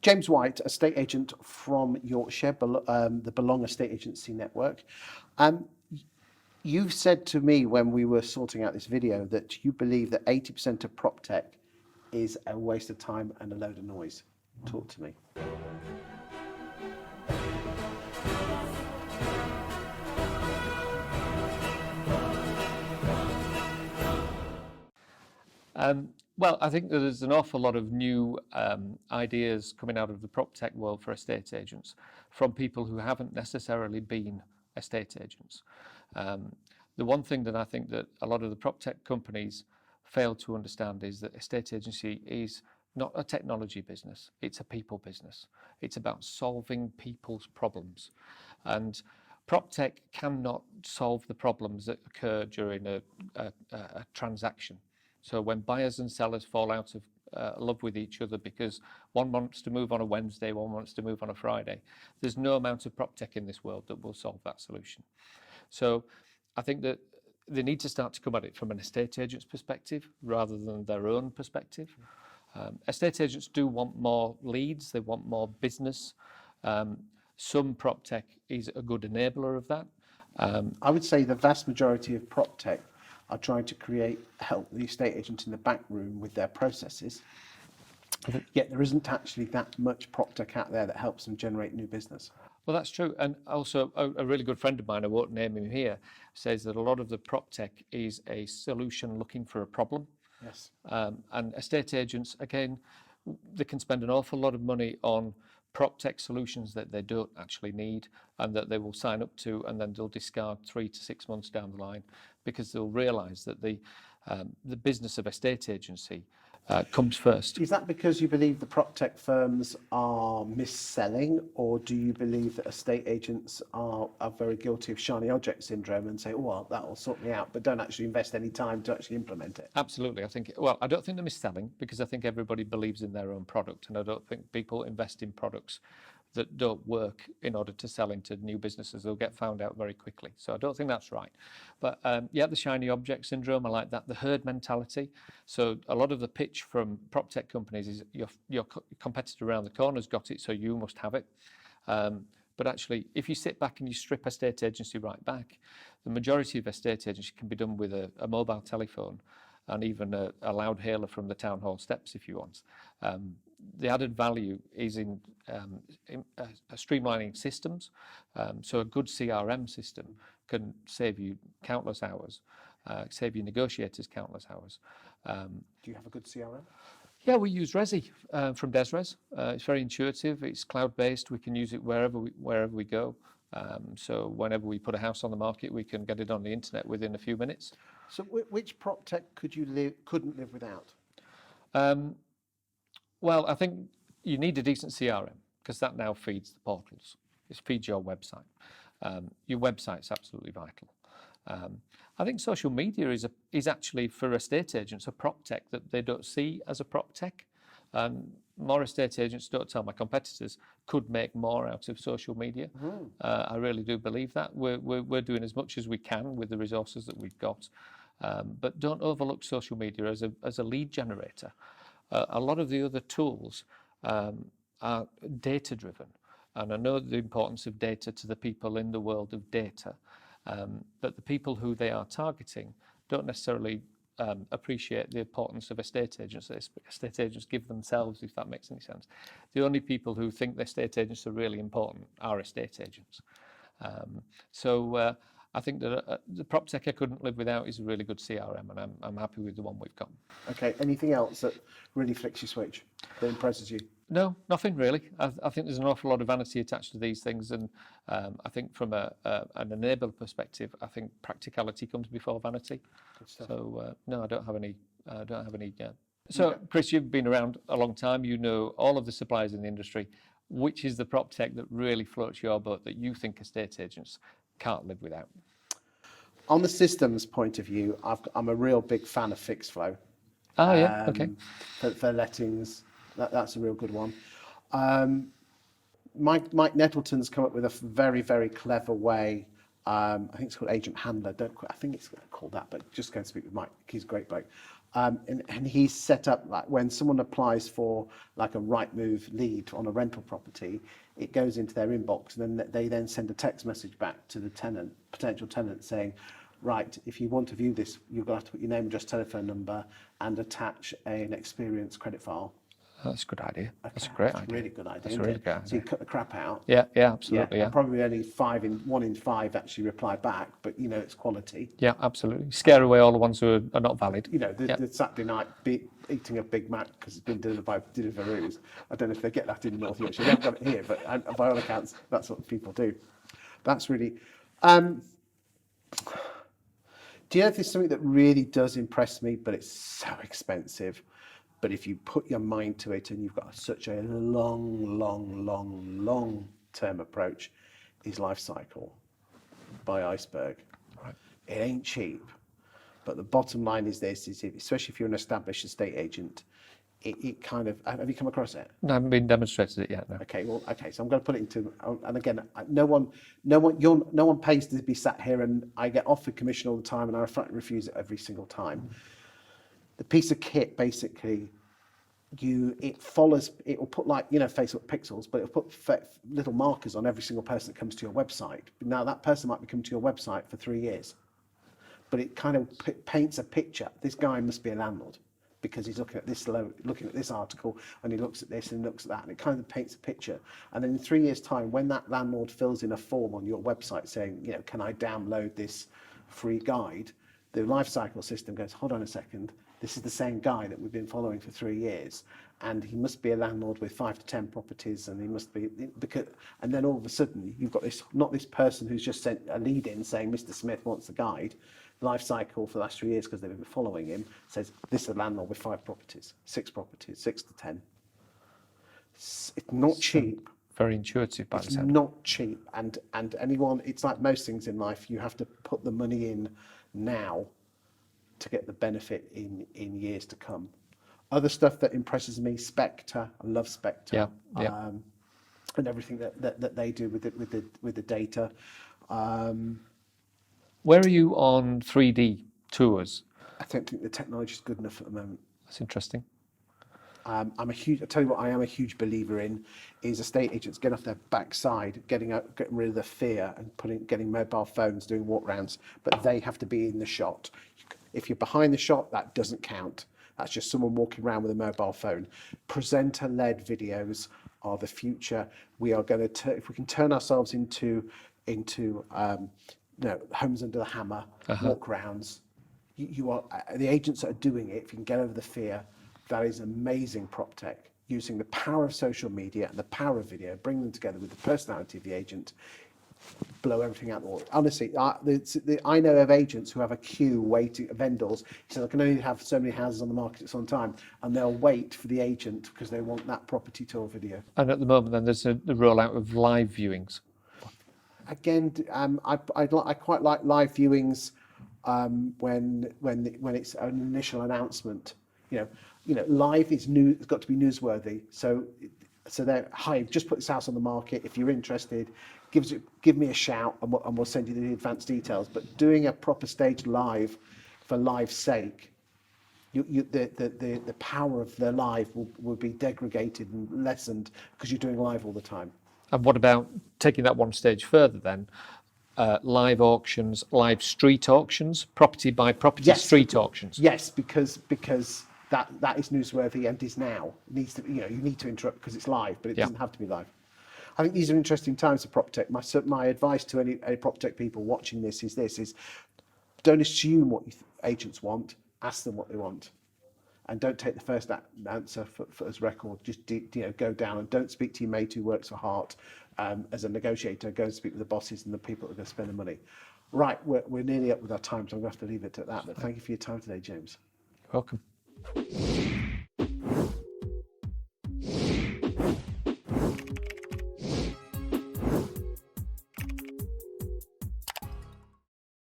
James White, estate agent from Yorkshire, the Belong Estate Agency Network. You've said to me when we were sorting out this video that you believe that 80% of Proptech is a waste of time and a load of noise. Talk to me. Well, I think that there's an awful lot of new ideas coming out of the Proptech world for estate agents from people who haven't necessarily been estate agents. The one thing that I think that a lot of the Proptech companies fail to understand is that estate agency is not a technology business, it's a people business. It's about solving people's problems. And Proptech cannot solve the problems that occur during a transaction. So when buyers and sellers fall out of love with each other because one wants to move on a Wednesday, one wants to move on a Friday, there's no amount of Proptech in this world that will solve that solution. So I think that they need to start to come at it from an estate agent's perspective rather than their own perspective. Estate agents do want more leads, they want more business. Some Proptech is a good enabler of that. I would say the vast majority of Proptech are trying to help the estate agent in the back room with their processes. Yet there isn't actually that much Proptech out there that helps them generate new business. Well, that's true. And also a really good friend of mine, I won't name him here, says that a lot of the Proptech is a solution looking for a problem. Yes. And estate agents, again, they can spend an awful lot of money on Proptech solutions that they don't actually need and that they will sign up to, and then they'll discard 3 to 6 months down the line because they'll realise that the business of estate agency comes first. Is that because you believe the Proptech firms are mis-selling, or do you believe that estate agents are very guilty of shiny object syndrome and say, oh, well, that will sort me out, but don't actually invest any time to actually implement it? Absolutely. I don't think they're mis-selling because I think everybody believes in their own product, and I don't think people invest in products that don't work in order to sell into new businesses. They'll get found out very quickly. So I don't think that's right. But yeah, the shiny object syndrome, I like that. The herd mentality. So a lot of the pitch from Proptech companies is your competitor around the corner's got it, so you must have it. But actually, if you sit back and you strip estate agency right back, the majority of estate agency can be done with a mobile telephone and even a loud hailer from the town hall steps if you want. The added value is in streamlining systems. So a good CRM system can save you countless hours, save your negotiators countless hours. Do you have a good CRM? Yeah, we use Resi from Desres. It's very intuitive. It's cloud-based. We can use it wherever we go. So whenever we put a house on the market, we can get it on the internet within a few minutes. So which Proptech couldn't live without? Well, I think you need a decent CRM because that now feeds the portals. It feeds your website. Your website's absolutely vital. I think social media is actually for estate agents a Proptech that they don't see as a Proptech. More estate agents, don't tell my competitors, could make more out of social media. I really do believe that. We're doing as much as we can with the resources that we've got. But don't overlook social media as a lead generator. A lot of the other tools are data driven, and I know the importance of data to the people in the world of data, but the people who they are targeting don't necessarily appreciate the importance of estate agents. Estate agents give themselves, if that makes any sense. The only people who think the estate agents are really important are estate agents. So I think that the Proptech I couldn't live without is a really good CRM, and I'm happy with the one we've got. Okay, anything else that really flicks your switch, that impresses you? No, nothing really. I think there's an awful lot of vanity attached to these things, and I think from an enabler perspective, I think practicality comes before vanity. So no, I don't have any. So okay. Chris, you've been around a long time. You know all of the suppliers in the industry. Which is the Proptech that really floats your boat that you think estate agents can't live without? On the systems point of view, I'm a real big fan of fixed flow. Oh yeah, okay. For lettings, that's a real good one. Mike Nettleton's come up with a very, very clever way. I think it's called Agent Handler. I think it's called that, but just go and speak with Mike. He's a great bloke. And he's set up, like, when someone applies for like a Rightmove lead on a rental property, it goes into their inbox, and then they then send a text message back to the potential tenant saying, right, if you want to view this, you're going to have to put your name, address, telephone number, and attach an experience credit file. That's a good idea. That's a Okay, great that's idea. really good idea. That's a isn't really it? good So you idea. cut the crap out. Yeah, absolutely. Yeah, And probably only 1 in 5 actually reply back, but you know it's quality. yeah, absolutely. Scare away all the ones who are not valid. You know, the Saturday night eating a Big Mac because it's been delivered by Deliveroo. I don't know if they get that in North Yorkshire. We haven't got it here, but by all accounts, that's what people do. That's really. Do you know if there's something that really does impress me, but it's so expensive? But if you put your mind to it and you've got such a long term approach, is Life Cycle by Iceberg. Right. It ain't cheap, but the bottom line is this: especially if you're an established estate agent, it kind of, have you come across it? No, I haven't been demonstrated it yet. No. Okay, well, okay, so I'm going to put it into, and again, no one pays to be sat here, and I get offered commission all the time, and I refuse it every single time. The piece of kit basically, it will put, like, you know, Facebook pixels, but it'll put little markers on every single person that comes to your website. Now that person might be coming to your website for 3 years, but it kind of paints a picture. This guy must be a landlord, because he's looking at this article, and he looks at this and looks at that, and it kind of paints a picture. And then in 3 years' time, when that landlord fills in a form on your website saying, you know, can I download this free guide, the Life Cycle system goes, hold on a second, this is the same guy that we've been following for 3 years, and he must be a landlord with 5 to 10 properties, and he must be, because, and then all of a sudden you've got this, not this person who's just sent a lead in saying Mr. Smith wants the guide. Life Cycle for the last 3 years, because they've been following him, says this is a landlord with 5 properties, 6 properties, 6 to 10. It's not cheap. Very intuitive by the It's sound. not cheap, and anyone, it's like most things in life, you have to put the money in now to get the benefit in years to come. Other stuff that impresses me, Spectre. I love Spectre. Yeah. And everything that they do with the data. Where are you on 3D tours? I don't think the technology is good enough at the moment. That's interesting. I tell you what I am a huge believer in is estate agents getting off their backside, getting rid of the fear, and getting mobile phones, doing walk rounds, but they have to be in the shot. If you're behind the shot, that doesn't count. That's just someone walking around with a mobile phone. Presenter-led videos are the future. We are going to, if we can turn ourselves into homes under the hammer, walk rounds. You are the agents that are doing it. If you can get over the fear, that is amazing. Proptech, using the power of social media and the power of video, bring them together with the personality of the agent, blow everything out the water. Honestly, I know of agents who have a queue waiting, vendors. He says, I can only have so many houses on the market at some time, and they'll wait for the agent because they want that property tour video. And at the moment, then there's the rollout of live viewings. Again, I quite like live viewings when it's an initial announcement. You know, live is new. It's got to be newsworthy. So they're, hi, just put this house on the market. If you're interested, give me a shout, and we'll send you the advanced details. But doing a proper stage live for live's sake, the power of the live will be degraded and lessened because you're doing live all the time. And what about taking that one stage further then? Live auctions, live street auctions, property by property street auctions. Yes, because that is newsworthy and is now. It needs to, you need to interrupt because it's live, but it doesn't have to be live. I think these are interesting times for Proptech. My advice to any Proptech people watching this is don't assume what agents want. Ask them what they want, and don't take the first answer for as record. Just go down and don't speak to your mate who works for Hart as a negotiator. Go and speak with the bosses and the people that are going to spend the money. Right, we're nearly up with our time, so I'm going to have to leave it at that. But thank you for your time today, James. Welcome.